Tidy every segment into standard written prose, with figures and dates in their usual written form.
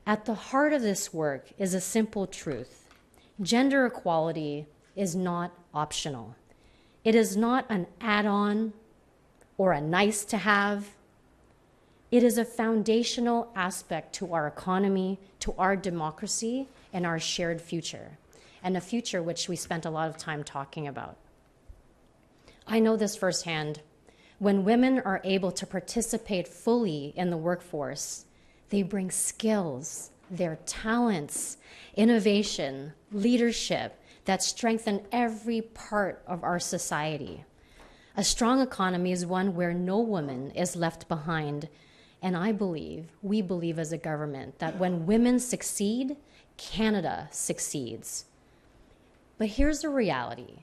At the heart of this work is a simple truth. Gender equality is not optional. It is not an add-on or a nice to have. It is a foundational aspect to our economy, to our democracy, and our shared future, and a future which we spent a lot of time talking about. I know this firsthand. When women are able to participate fully in the workforce, they bring skills, their talents, innovation, leadership that strengthen every part of our society. A strong economy is one where no woman is left behind. And we believe as a government, that when women succeed, Canada succeeds. But here's the reality.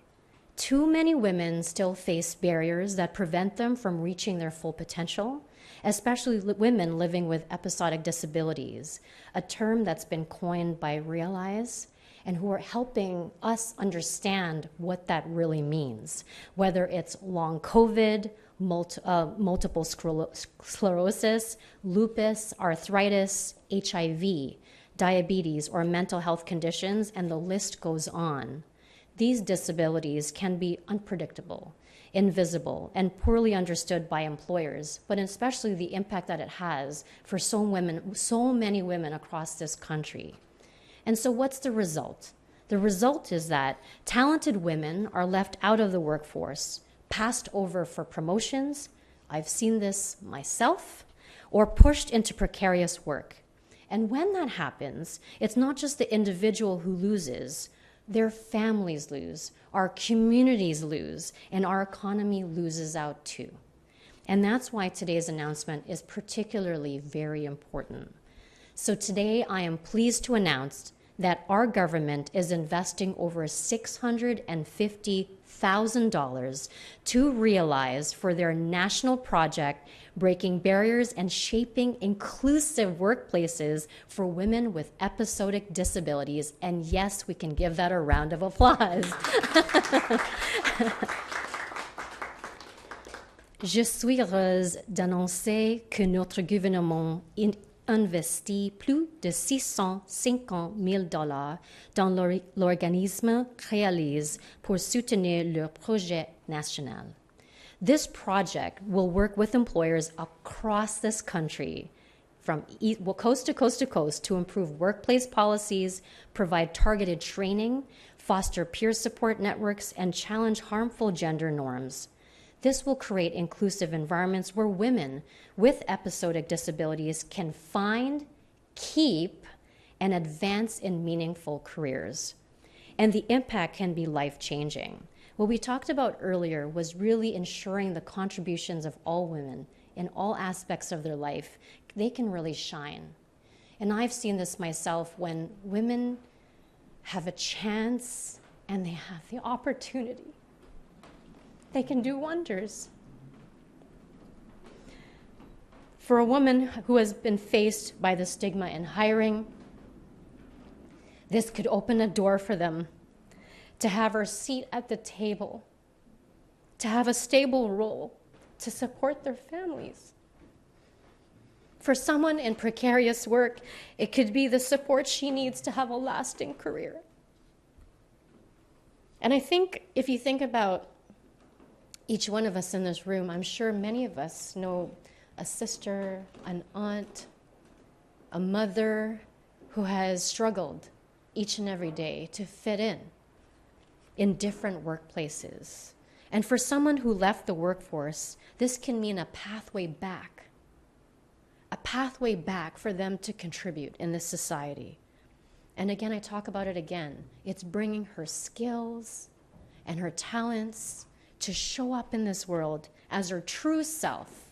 Too many women still face barriers that prevent them from reaching their full potential, especially women living with episodic disabilities, a term that's been coined by Realize, and who are helping us understand what that really means, whether it's long COVID, multiple sclerosis, lupus, arthritis, HIV, diabetes, or mental health conditions, and the list goes on. These disabilities can be unpredictable, invisible, and poorly understood by employers, but especially the impact that it has for so many women across this country. And so what's the result? The result is that talented women are left out of the workforce, passed over for promotions, I've seen this myself, or pushed into precarious work. And when that happens, it's not just the individual who loses, their families lose, our communities lose, and our economy loses out too. And that's why today's announcement is particularly very important. So today I am pleased to announce that our government is investing over $650,000 to Realize for their national project, Breaking Barriers and Shaping Inclusive Workplaces for Women with Episodic Disabilities. And yes, we can give that a round of applause. Je suis heureuse d'annoncer que notre gouvernement investi plus de $650 000 dans l'organisme Réalise pour soutenir leur projet national. This project will work with employers across this country, from coast to coast to coast, to improve workplace policies, provide targeted training, foster peer support networks, and challenge harmful gender norms. This will create inclusive environments where women with episodic disabilities can find, keep, and advance in meaningful careers. And the impact can be life-changing. What we talked about earlier was really ensuring the contributions of all women in all aspects of their life, they can really shine. And I've seen this myself when women have a chance and they have the opportunity. They can do wonders. For a woman who has been faced by the stigma in hiring, this could open a door for them to have her seat at the table, to have a stable role, to support their families. For someone in precarious work, it could be the support she needs to have a lasting career. And I think if you think about each one of us in this room, I'm sure many of us know a sister, an aunt, a mother who has struggled each and every day to fit in different workplaces. And for someone who left the workforce, this can mean a pathway back for them to contribute in this society. And again, I talk about it again. It's bringing her skills and her talents to show up in this world as her true self.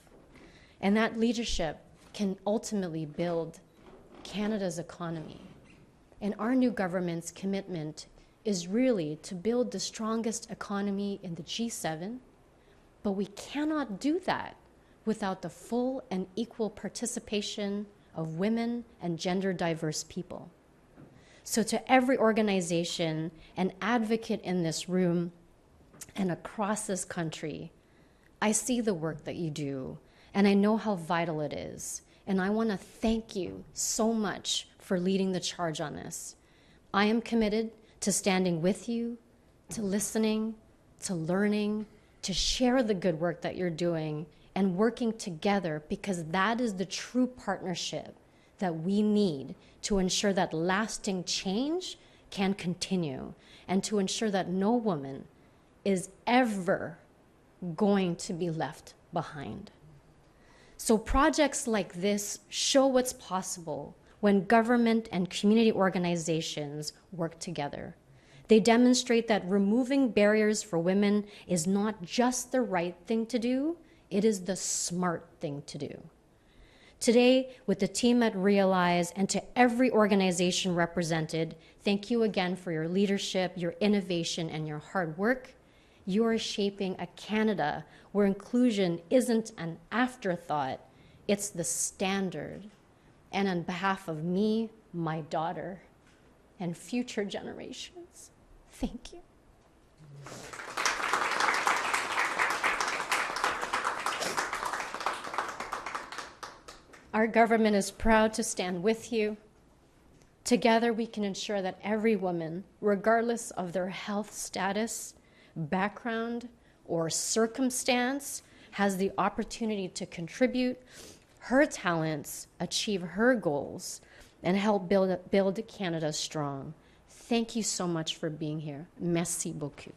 And that leadership can ultimately build Canada's economy. And our new government's commitment is really to build the strongest economy in the G7, but we cannot do that without the full and equal participation of women and gender diverse people. So to every organization and advocate in this room and across this country, I see the work that you do, and I know how vital it is. And I want to thank you so much for leading the charge on this. I am committed to standing with you, to listening, to learning, to share the good work that you're doing, and working together, because that is the true partnership that we need to ensure that lasting change can continue, and to ensure that no woman is ever going to be left behind. So projects like this show what's possible when government and community organizations work together. They demonstrate that removing barriers for women is not just the right thing to do, it is the smart thing to do. Today, with the team at Realize and to every organization represented, thank you again for your leadership, your innovation, and your hard work. You are shaping a Canada where inclusion isn't an afterthought, it's the standard. And on behalf of me, my daughter, and future generations, thank you. Our government is proud to stand with you. Together, we can ensure that every woman, regardless of their health status, background, or circumstance, has the opportunity to contribute her talents, achieve her goals, and help build Canada strong. Thank you so much for being here. Merci beaucoup.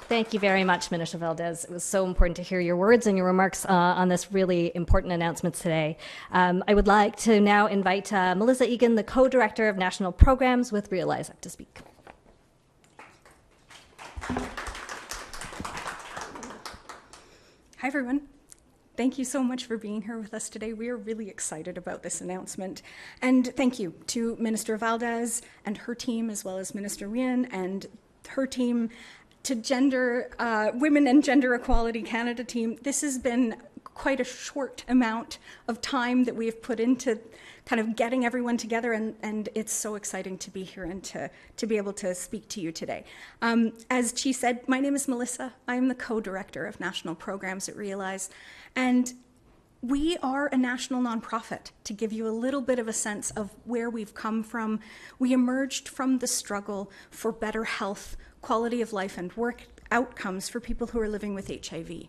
Thank you very much, Minister Valdez. It was so important to hear your words and your remarks on this really important announcement today. I would like to now invite Melissa Egan, the co-director of National Programs with Realize, up to speak. Hi, everyone. Thank you so much for being here with us today. We are really excited about this announcement. And thank you to Minister Valdez and her team, as well as Minister Ryan and her team, to Women and Gender Equality Canada team. This has been quite a short amount of time that we have put into kind of getting everyone together, and it's so exciting to be here and to be able to speak to you today. As she said, my name is Melissa. I am the co-director of National Programs at Realize, and we are a national nonprofit. To give you a little bit of a sense of where we've come from, we emerged from the struggle for better health, quality of life, and work outcomes for people who are living with HIV.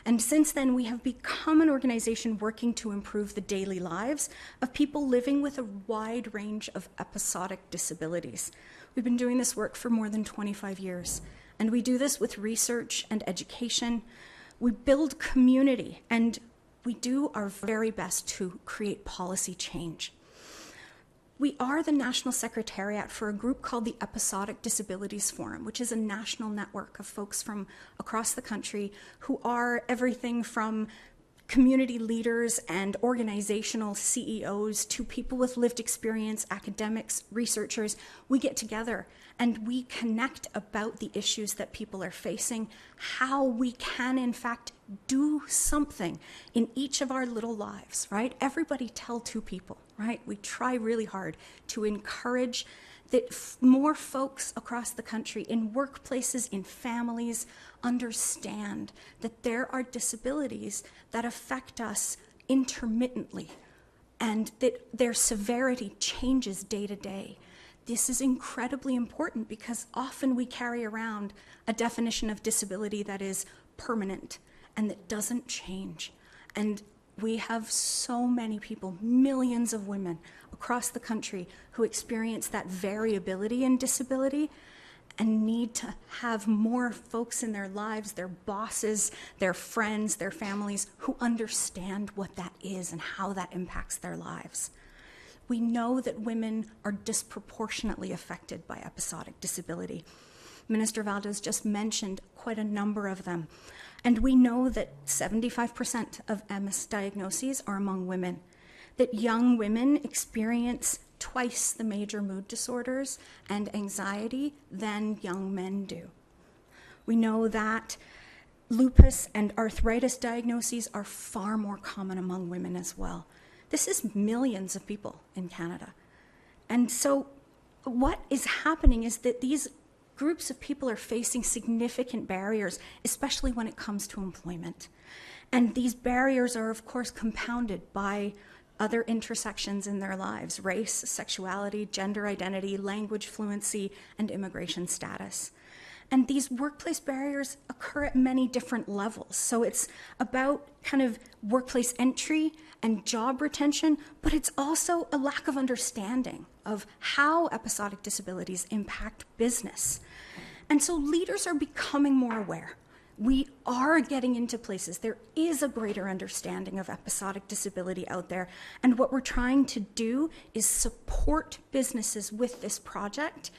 And since then, we have become an organization working to improve the daily lives of people living with a wide range of episodic disabilities. We've been doing this work for more than 25 years, and we do this with research and education. We build community, and we do our very best to create policy change. We are the National Secretariat for a group called the Episodic Disabilities Forum, which is a national network of folks from across the country who are everything from community leaders and organizational CEOs to people with lived experience, academics, researchers. We get together and we connect about the issues that people are facing, how we can in fact do something in each of our little lives, right? Everybody tell two people, right? We try really hard to encourage that more folks across the country, in workplaces, in families, understand that there are disabilities that affect us intermittently and that their severity changes day to day. This is incredibly important because often we carry around a definition of disability that is permanent and that doesn't change. And we have so many people, millions of women across the country who experience that variability in disability and need to have more folks in their lives, their bosses, their friends, their families, who understand what that is and how that impacts their lives. We know that women are disproportionately affected by episodic disability. Minister Valdez just mentioned quite a number of them. And we know that 75% of MS diagnoses are among women, that young women experience twice the major mood disorders and anxiety than young men do. We know that lupus and arthritis diagnoses are far more common among women as well. This is millions of people in Canada. And so what is happening is that these groups of people are facing significant barriers, especially when it comes to employment. And these barriers are, of course, compounded by other intersections in their lives: race, sexuality, gender identity, language fluency, and immigration status. And these workplace barriers occur at many different levels. So it's about kind of workplace entry and job retention, but it's also a lack of understanding of how episodic disabilities impact business. And so leaders are becoming more aware. We are getting into places. There is a greater understanding of episodic disability out there. And what we're trying to do is support businesses with this project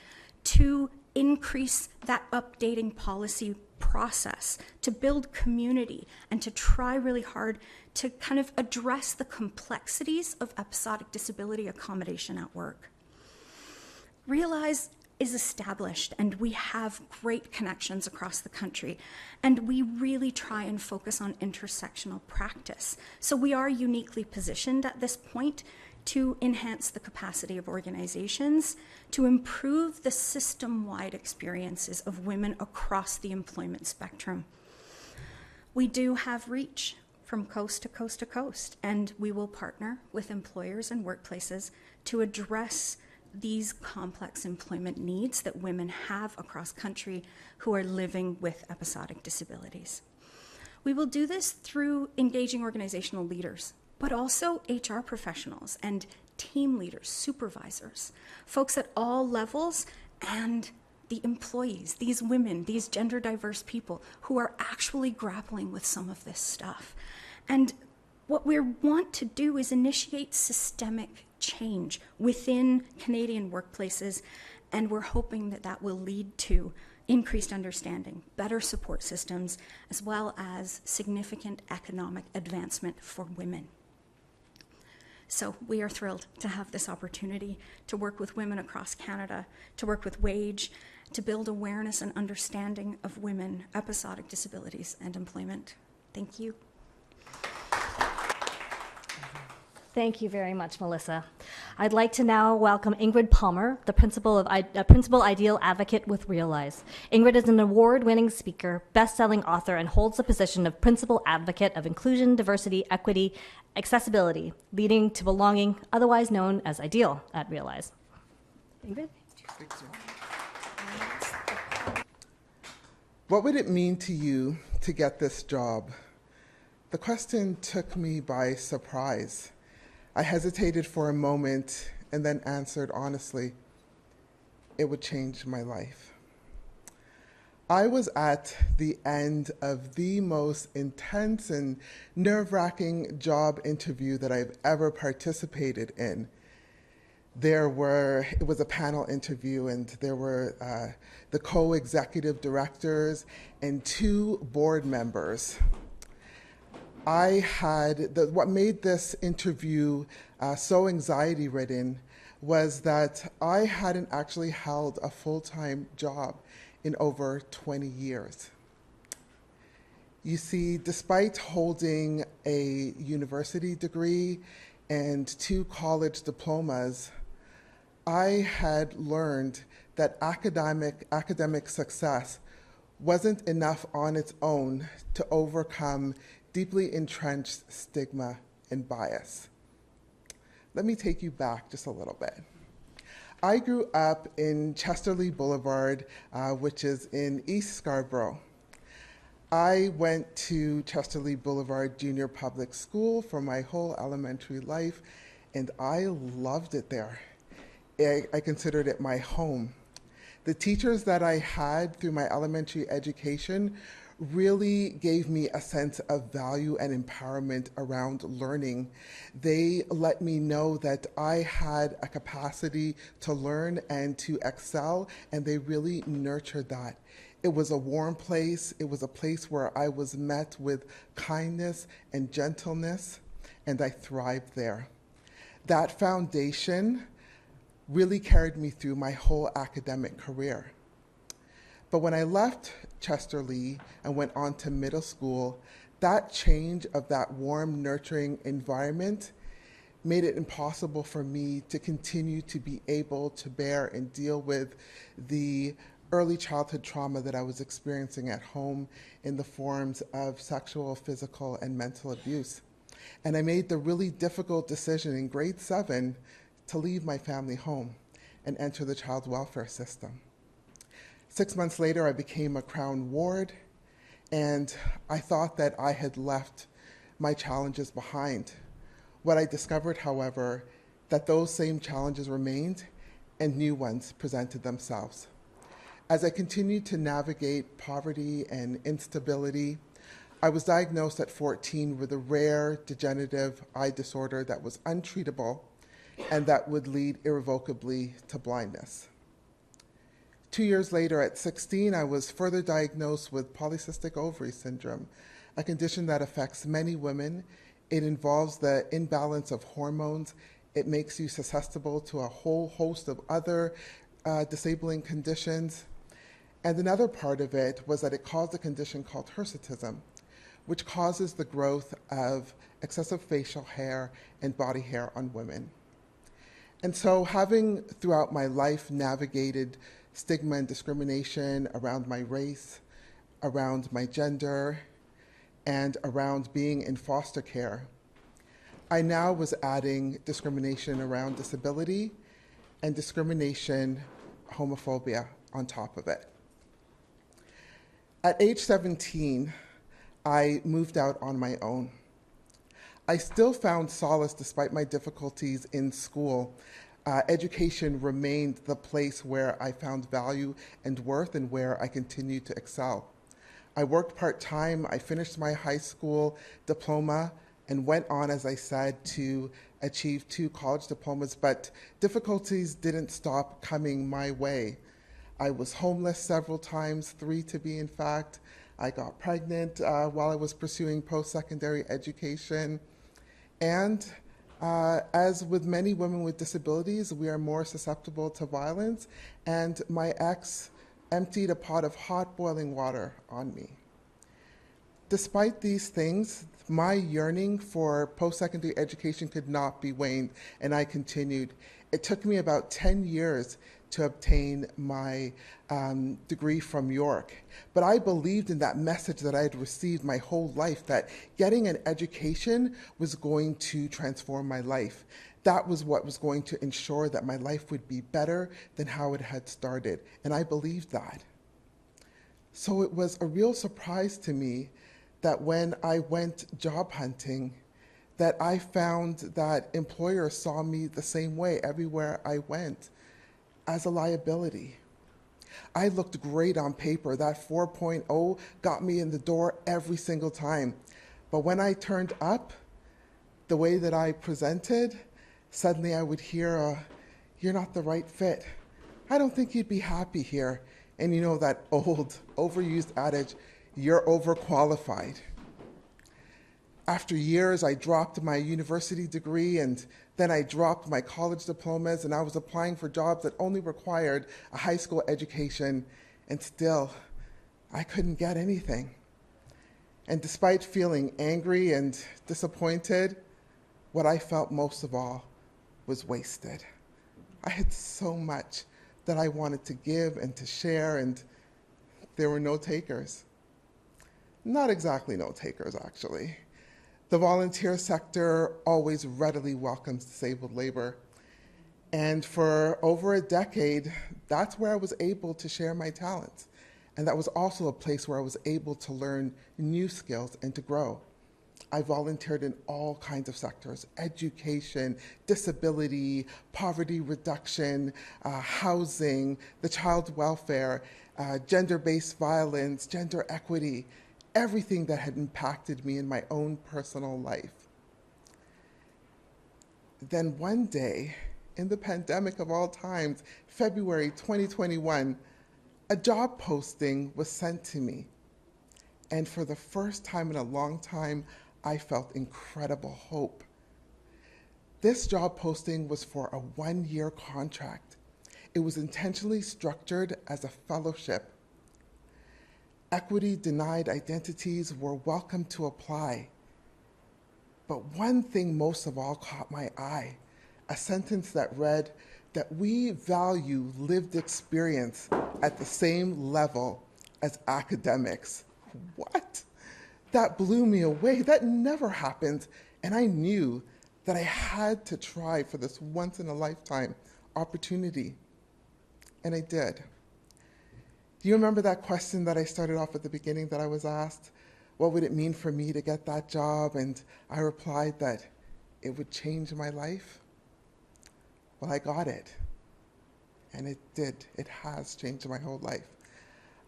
to increase that updating policy process, to build community, and to try really hard to kind of address the complexities of episodic disability accommodation at work. Realize is established, and we have great connections across the country, and we really try and focus on intersectional practice. So we are uniquely positioned at this point to enhance the capacity of organizations, to improve the system-wide experiences of women across the employment spectrum. We do have reach from coast to coast to coast, and we will partner with employers and workplaces to address these complex employment needs that women have across country who are living with episodic disabilities. We will do this through engaging organizational leaders, but also HR professionals and team leaders, supervisors, folks at all levels, and the employees, these women, these gender diverse people who are actually grappling with some of this stuff. And what we want to do is initiate systemic change within Canadian workplaces, and we're hoping that that will lead to increased understanding, better support systems, as well as significant economic advancement for women. So we are thrilled to have this opportunity to work with women across Canada, to work with WAGE, to build awareness and understanding of women, episodic disabilities, and employment. Thank you. Thank you very much, Melissa. I'd like to now welcome Ingrid Palmer, the Principal Ideal Advocate with Realize. Ingrid is an award-winning speaker, best-selling author, and holds the position of Principal Advocate of Inclusion, Diversity, Equity, Accessibility, leading to belonging, otherwise known as Ideal at Realize. Ingrid? What would it mean to you to get this job? The question took me by surprise. I hesitated for a moment and then answered honestly, it would change my life. I was at the end of the most intense and nerve-wracking job interview that I've ever participated in. It was a panel interview, and there were the co-executive directors and 2 board members. What made this interview so anxiety-ridden was that I hadn't actually held a full-time job in over 20 years. You see, despite holding a university degree and 2 college diplomas, I had learned that academic success wasn't enough on its own to overcome deeply entrenched stigma and bias. Let me take you back just a little bit. I grew up in Chesterley Boulevard, which is in East Scarborough. I went to Chesterley Boulevard Junior Public School for my whole elementary life, and I loved it there. I considered it my home. The teachers that I had through my elementary education really gave me a sense of value and empowerment around learning. They let me know that I had a capacity to learn and to excel, and they really nurtured that. It was a warm place. It was a place where I was met with kindness and gentleness, and I thrived there. That foundation really carried me through my whole academic career. But when I left Chesterley and went on to middle school, that change of that warm, nurturing environment made it impossible for me to continue to be able to bear and deal with the early childhood trauma that I was experiencing at home in the forms of sexual, physical, and mental abuse. And I made the really difficult decision in grade 7 to leave my family home and enter the child welfare system. 6 months later, I became a Crown ward, and I thought that I had left my challenges behind. What I discovered, however, that those same challenges remained and new ones presented themselves. As I continued to navigate poverty and instability, I was diagnosed at 14 with a rare degenerative eye disorder that was untreatable and that would lead irrevocably to blindness. 2 years later, at 16, I was further diagnosed with polycystic ovary syndrome, a condition that affects many women. It involves the imbalance of hormones. It makes you susceptible to a whole host of other disabling conditions. And another part of it was that it caused a condition called hirsutism, which causes the growth of excessive facial hair and body hair on women. And so, having throughout my life navigated stigma and discrimination around my race, around my gender, and around being in foster care, I now was adding discrimination around disability and discrimination, homophobia on top of it. At age 17, I moved out on my own. I still found solace despite my difficulties in school. Education remained the place where I found value and worth and where I continued to excel. I worked part-time, I finished my high school diploma and went on, as I said, to achieve 2 college diplomas, but difficulties didn't stop coming my way. I was homeless several times, 3 to be in fact. I got pregnant while I was pursuing post-secondary education. And as with many women with disabilities, we are more susceptible to violence, and my ex emptied a pot of hot boiling water on me. Despite these things, my yearning for post-secondary education could not be waned, and I continued. It took me about 10 years to obtain my degree from York. But I believed in that message that I had received my whole life, that getting an education was going to transform my life. That was what was going to ensure that my life would be better than how it had started. And I believed that. So it was a real surprise to me that when I went job hunting, that I found that employers saw me the same way everywhere I went, as a liability. I looked great on paper. That 4.0 got me in the door every single time. But when I turned up, the way that I presented, suddenly I would hear, "You're not the right fit. I don't think you'd be happy here." And you know that old, overused adage, "You're overqualified." After years, I dropped my university degree, and then I dropped my college diplomas, and I was applying for jobs that only required a high school education, and still, I couldn't get anything. And despite feeling angry and disappointed, what I felt most of all was wasted. I had so much that I wanted to give and to share, and there were no takers. Not exactly no takers, actually. The volunteer sector always readily welcomes disabled labor. And for over a decade, that's where I was able to share my talents. And that was also a place where I was able to learn new skills and to grow. I volunteered in all kinds of sectors: education, disability, poverty reduction, housing, the child welfare, gender-based violence, gender equity, everything that had impacted me in my own personal life. Then one day, in the pandemic of all times, February 2021, a job posting was sent to me. And for the first time in a long time, I felt incredible hope. This job posting was for a 1-year contract. It was intentionally structured as a fellowship. Equity denied identities were welcome to apply. But one thing most of all caught my eye, a sentence that read, that we value lived experience at the same level as academics. What? That blew me away. That never happened. And I knew that I had to try for this once-in-a-lifetime opportunity. And I did. Do you remember that question that I started off at the beginning that I was asked? What would it mean for me to get that job? And I replied that it would change my life. Well, I got it. And it did. It has changed my whole life.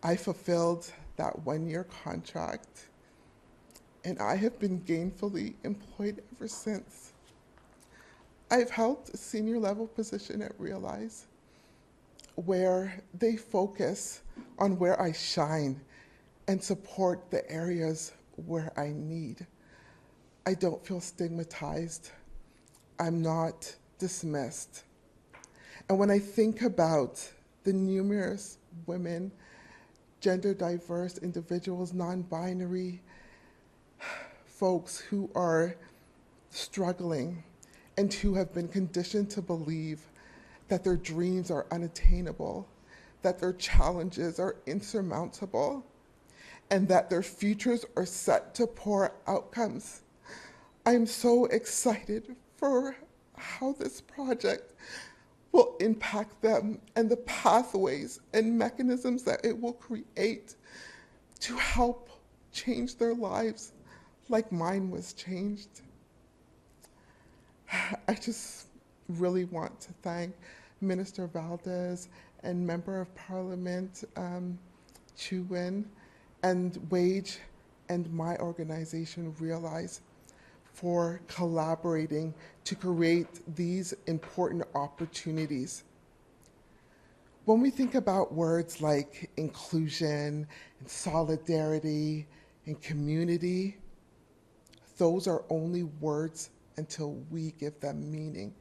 I fulfilled that one-year contract, and I have been gainfully employed ever since. I've held a senior level position at Realize, where they focus on where I shine and support the areas where I need. I don't feel stigmatized. I'm not dismissed. And when I think about the numerous women, gender diverse individuals, non-binary folks who are struggling and who have been conditioned to believe that their dreams are unattainable, that their challenges are insurmountable, and that their futures are set to poor outcomes, I'm so excited for how this project will impact them and the pathways and mechanisms that it will create to help change their lives like mine was changed. I just really want to thank Minister Valdez and Member of Parliament Chu Win and Wage and my organization Realize for collaborating to create these important opportunities. When we think about words like inclusion and solidarity and community, those are only words until we give them meaning.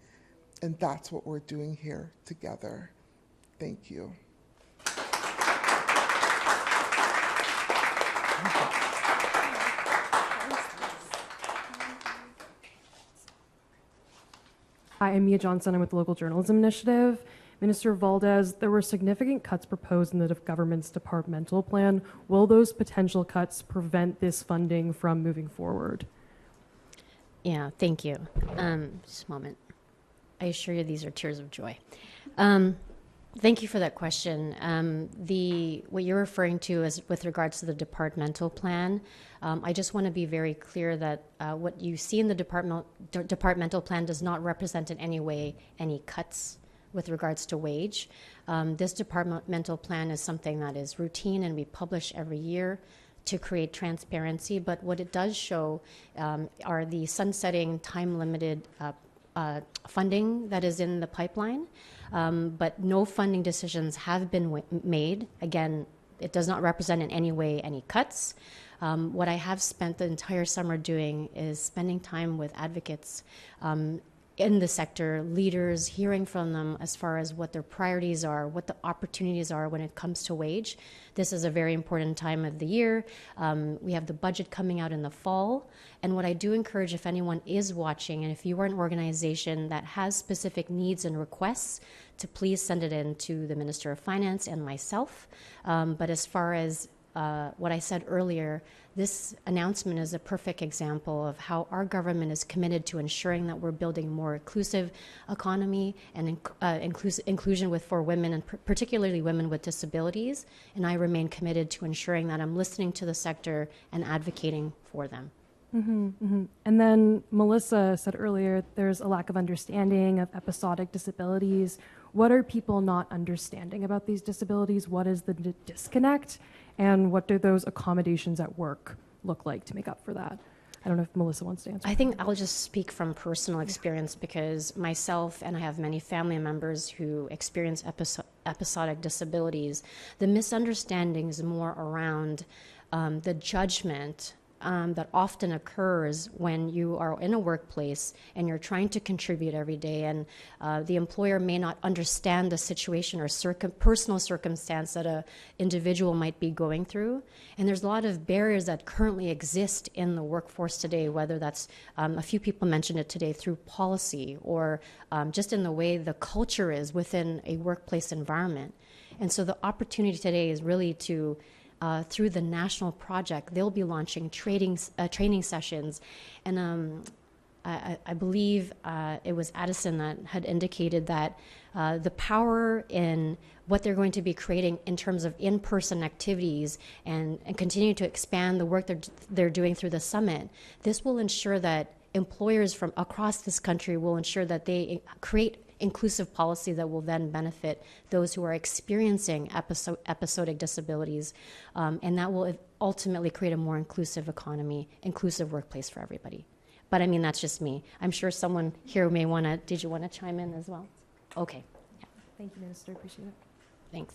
And that's what we're doing here together. Thank you. Hi, I'm Mia Johnson. I'm with the Local Journalism Initiative. Minister Valdez, there were significant cuts proposed in the government's departmental plan. Will those potential cuts prevent this funding from moving forward? Yeah, thank you. Just a moment. I assure you these are tears of joy. Thank you for that question. What you're referring to is with regards to the departmental plan. I just want to be very clear that what you see in the departmental plan does not represent in any way any cuts with regards to wage. This departmental plan is something that is routine and we publish every year to create transparency, but what it does show are the sunsetting time-limited funding that is in the pipeline, but no funding decisions have been made. Again, it does not represent in any way any cuts. What I have spent the entire summer doing is spending time with advocates in the sector, leaders, hearing from them as far as what their priorities are, what the opportunities are when it comes to wage. This is a very important time of the year. We have the budget coming out in the fall. And what I do encourage, if anyone is watching, and if you are an organization that has specific needs and requests, to please send it in to the Minister of Finance and myself. But as far as what I said earlier, this announcement is a perfect example of how our government is committed to ensuring that we're building a more inclusive economy and inclusion for women, and particularly women with disabilities. And I remain committed to ensuring that I'm listening to the sector and advocating for them. Mm-hmm, mm-hmm. And then Melissa said earlier, there's a lack of understanding of episodic disabilities. What are people not understanding about these disabilities? What is the disconnect? And what do those accommodations at work look like to make up for that? I don't know if Melissa wants to answer. I think I'll just speak from personal experience because myself and I have many family members who experience episodic disabilities. The misunderstanding is more around the judgment that often occurs when you are in a workplace and you're trying to contribute every day, and the employer may not understand the situation or personal circumstance that a individual might be going through. And there's a lot of barriers that currently exist in the workforce today, whether that's, a few people mentioned it today, through policy or just in the way the culture is within a workplace environment. And so the opportunity today is really to, through the national project, they'll be launching training sessions. And I believe it was Addison that had indicated that the power in what they're going to be creating in terms of in-person activities and continue to expand the work they're doing through the summit, this will ensure that employers from across this country will ensure that they create inclusive policy that will then benefit those who are experiencing episodic disabilities, and that will ultimately create a more inclusive economy, inclusive workplace for everybody. But I mean, that's just me. I'm sure someone here may want to, did you want to chime in as well? Okay. Yeah. Thank you, Minister. Appreciate it. Thanks.